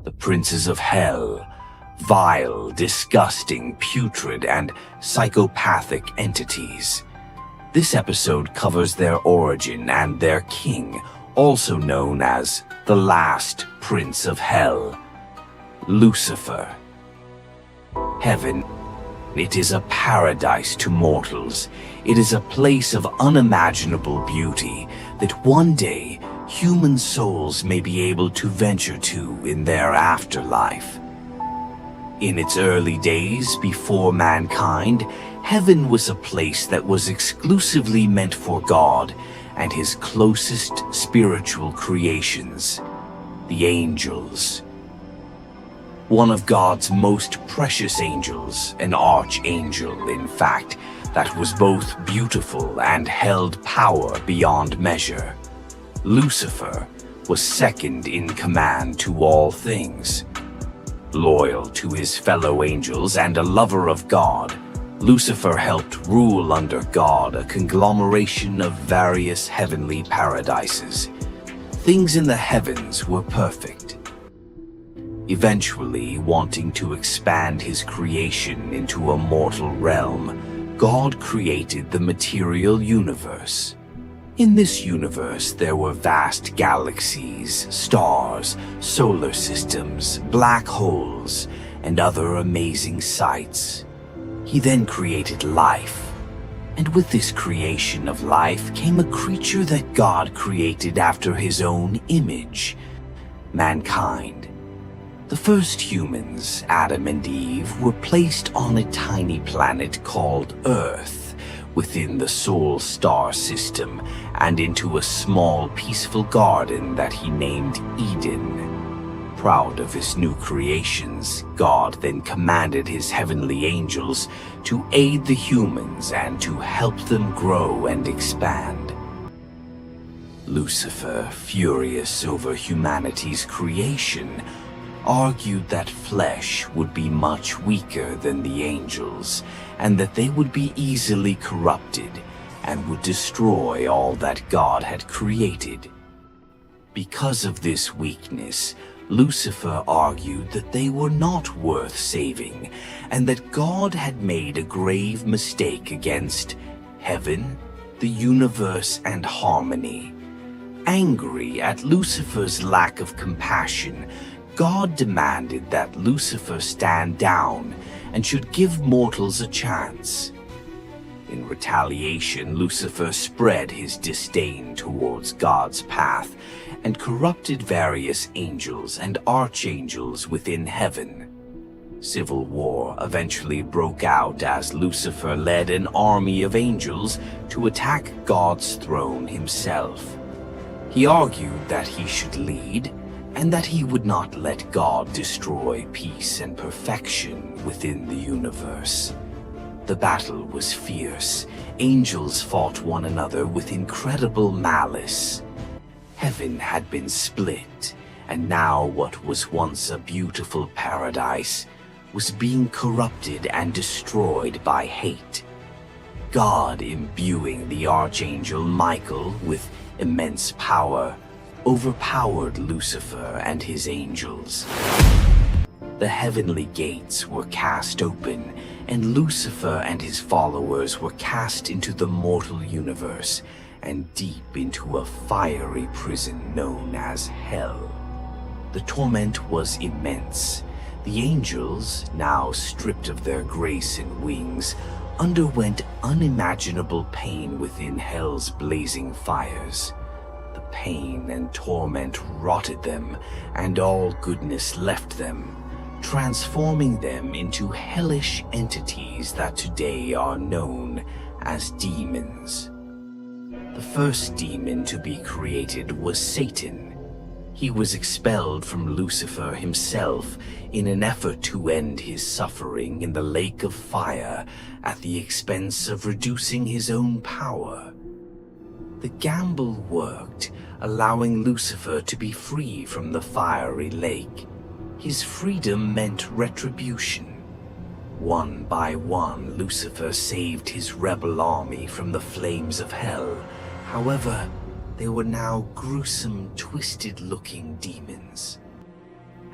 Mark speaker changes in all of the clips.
Speaker 1: the princes of hell, vile, disgusting, putrid, and psychopathic entities. This episode covers their origin and their king, also known as the last prince of hell, Lucifer. Heaven, it is a paradise to mortals. It is a place of unimaginable beauty that one day human souls may be able to venture to in their afterlife. In its early days before mankind, heaven was a place that was exclusively meant for God and his closest spiritual creations, the angels. One of God's most precious angels, an archangel in fact, that was both beautiful and held power beyond measure. Lucifer was second in command to all things. Loyal to his fellow angels and a lover of God, Lucifer helped rule under God a conglomeration of various heavenly paradises. Things in the heavens were perfect. Eventually, wanting to expand his creation into a mortal realm, God created the material universe. In this universe, there were vast galaxies, stars, solar systems, black holes, and other amazing sights. He then created life. And with this creation of life came a creature that God created after his own image, mankind. The first humans, Adam and Eve, were placed on a tiny planet called Earth within the Sol star system and into a small peaceful garden that he named Eden. Proud of his new creations, God then commanded his heavenly angels to aid the humans and to help them grow and expand. Lucifer, furious over humanity's creation, argued that flesh would be much weaker than the angels, and that they would be easily corrupted and would destroy all that God had created. Because of this weakness, Lucifer argued that they were not worth saving, and that God had made a grave mistake against heaven, the universe, and harmony. Angry at Lucifer's lack of compassion, God demanded that Lucifer stand down and should give mortals a chance. In retaliation, Lucifer spread his disdain towards God's path and corrupted various angels and archangels within heaven. Civil war eventually broke out as Lucifer led an army of angels to attack God's throne himself. He argued that he should lead, and that he would not let God destroy peace and perfection within the universe. The battle was fierce. Angels fought one another with incredible malice. Heaven had been split, and now what was once a beautiful paradise was being corrupted and destroyed by hate. God, imbuing the archangel Michael with immense power, overpowered Lucifer and his angels. The heavenly gates were cast open, and Lucifer and his followers were cast into the mortal universe and deep into a fiery prison known as Hell. The torment was immense. The angels, now stripped of their grace and wings, underwent unimaginable pain within Hell's blazing fires. The pain and torment rotted them, and all goodness left them, transforming them into hellish entities that today are known as demons. The first demon to be created was Satan. He was expelled from Lucifer himself in an effort to end his suffering in the lake of fire at the expense of reducing his own power. The gamble worked, allowing Lucifer to be free from the fiery lake. His freedom meant retribution. One by one, Lucifer saved his rebel army from the flames of hell. However, they were now gruesome, twisted-looking demons.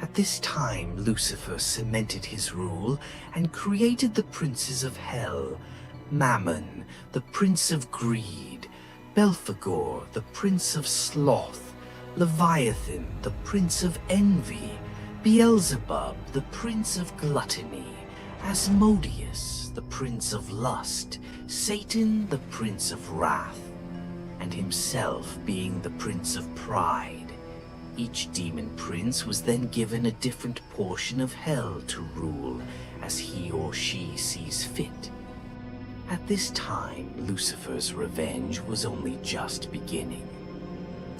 Speaker 1: At this time, Lucifer cemented his rule and created the princes of hell: Mammon, the prince of greed; Belphegor, the prince of sloth; Leviathan, the prince of envy; Beelzebub, the prince of gluttony; Asmodeus, the prince of lust; Satan, the prince of wrath; and himself being the prince of pride. Each demon prince was then given a different portion of hell to rule as he or she sees fit. At this time, Lucifer's revenge was only just beginning.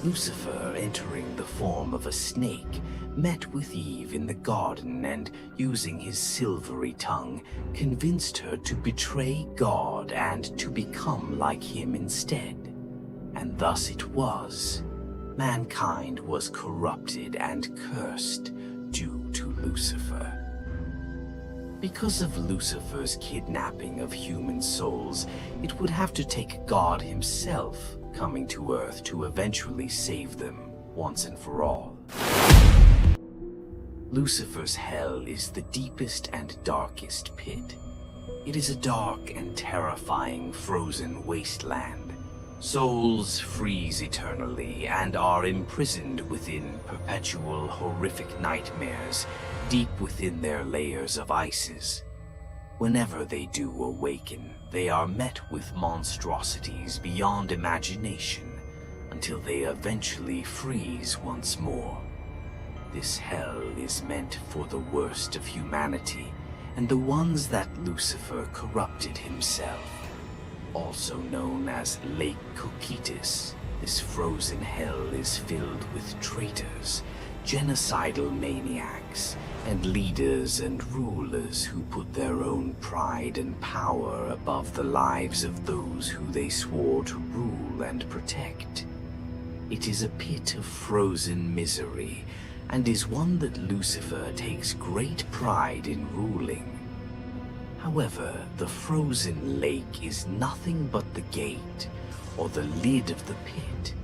Speaker 1: Lucifer, entering the form of a snake, met with Eve in the garden and, using his silvery tongue, convinced her to betray God and to become like him instead. And thus it was. Mankind was corrupted and cursed due to Lucifer. Because of Lucifer's kidnapping of human souls, it would have to take God himself coming to Earth to eventually save them once and for all. Lucifer's hell is the deepest and darkest pit. It is a dark and terrifying frozen wasteland. Souls freeze eternally and are imprisoned within perpetual horrific nightmares deep within their layers of ices. Whenever they do awaken, they are met with monstrosities beyond imagination until they eventually freeze once more. This hell is meant for the worst of humanity and the ones that Lucifer corrupted himself. Also known as Lake Cocytus, this frozen hell is filled with traitors, genocidal maniacs, and leaders and rulers who put their own pride and power above the lives of those who they swore to rule and protect. It is a pit of frozen misery, and is one that Lucifer takes great pride in ruling. However, the frozen lake is nothing but the gate, or the lid of the pit.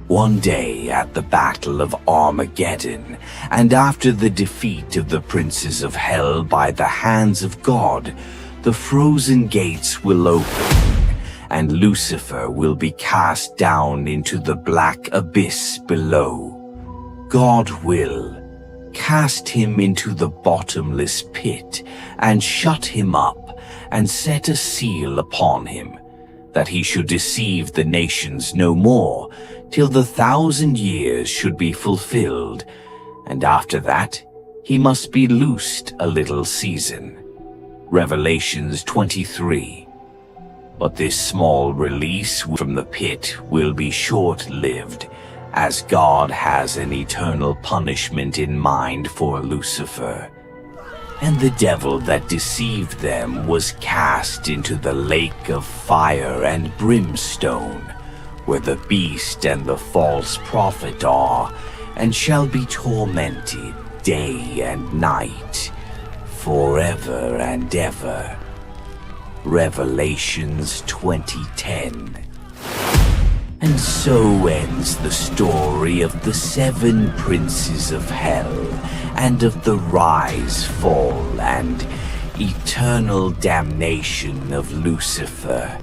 Speaker 1: One day at the Battle of Armageddon, and after the defeat of the princes of hell by the hands of God, the frozen gates will open, and Lucifer will be cast down into the black abyss below. God will cast him into the bottomless pit and shut him up and set a seal upon him, that he should deceive the nations no more till the 1,000 years should be fulfilled, and after that he must be loosed a little season. Revelations 23. But this small release from the pit will be short-lived, as God has an eternal punishment in mind for Lucifer. And the devil that deceived them was cast into the lake of fire and brimstone, where the beast and the false prophet are, and shall be tormented day and night, forever and ever. Revelations 20:10. And so ends the story of the 7 princes of hell, and of the rise, fall, and eternal damnation of Lucifer,